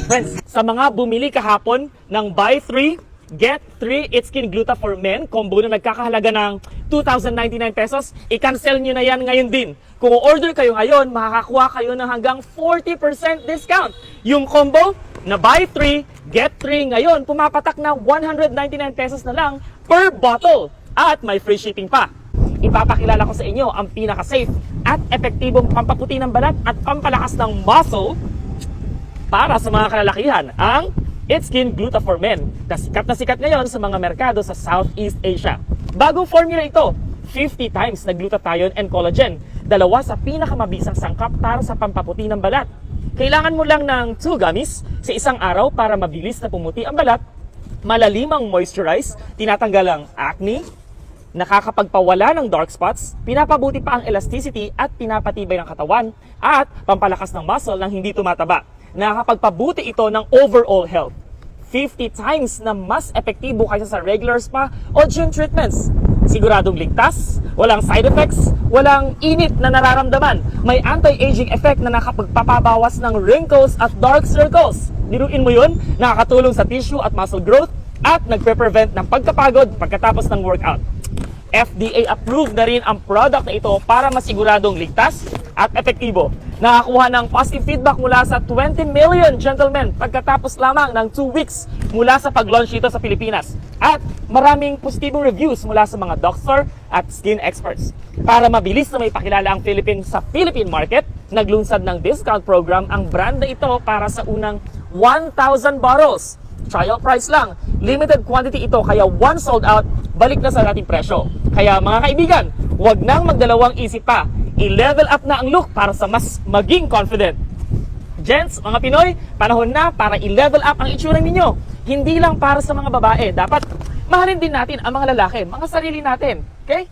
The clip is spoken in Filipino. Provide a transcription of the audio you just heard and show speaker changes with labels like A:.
A: Friends, sa mga bumili kahapon ng buy 3, get 3 It's Skin Gluta for Men combo na nagkakahalaga ng 2,099 pesos, i-cancel nyo na yan ngayon din. Kung order kayo ngayon, makakakuha kayo ng hanggang 40% discount. Yung combo na buy 3, get 3 ngayon, pumapatak na 199 pesos na lang per bottle at may free shipping pa. Ipapakilala ko sa inyo ang pinaka-safe at epektibong pampaputi ng balat at pampalakas ng muscle para sa mga kalalakihan, ang It's Skin Gluta for Men, na sikat ngayon sa mga merkado sa Southeast Asia. Bagong formula ito, 50 times na glutathione and collagen, dalawa sa pinakamabisang sangkap para sa pampaputi ng balat. Kailangan mo lang ng 2 gummies sa isang araw para mabilis na pumuti ang balat, malalimang moisturize, tinatanggal ang acne, nakakapagpawala ng dark spots, pinapabuti pa ang elasticity at pinapatibay ng katawan, at pampalakas ng muscle nang hindi tumataba. Nakakapagpabuti ito ng overall health. 50 times na mas epektibo kaysa sa regular spa o gym treatments. Siguradong ligtas, walang side effects, walang init na nararamdaman. May anti-aging effect na nakapagpapabawas ng wrinkles at dark circles. Niruin mo yun, nakakatulong sa tissue at muscle growth at nagpe-prevent ng pagkapagod pagkatapos ng workout. FDA approved na rin ang product na ito para masiguradong ligtas at epektibo. Nakakuha ng positive feedback mula sa 20 million gentlemen pagkatapos lamang ng 2 weeks mula sa pag-launch ito sa Pilipinas. At maraming positibong reviews mula sa mga doctor at skin experts. Para mabilis na may pakilala ang Philippines sa Philippine market, naglunsad ng discount program ang brand na ito para sa unang 1,000 bottles. Trial price lang. Limited quantity ito kaya once sold out, balik na sa dating presyo. Kaya mga kaibigan, huwag nang magdalawang isip pa. I-level up na ang look para sa mas maging confident. Gents, mga Pinoy, panahon na para i-level up ang itsura ninyo. Hindi lang para sa mga babae. Dapat mahalin din natin ang mga lalaki, mga sarili natin. Okay?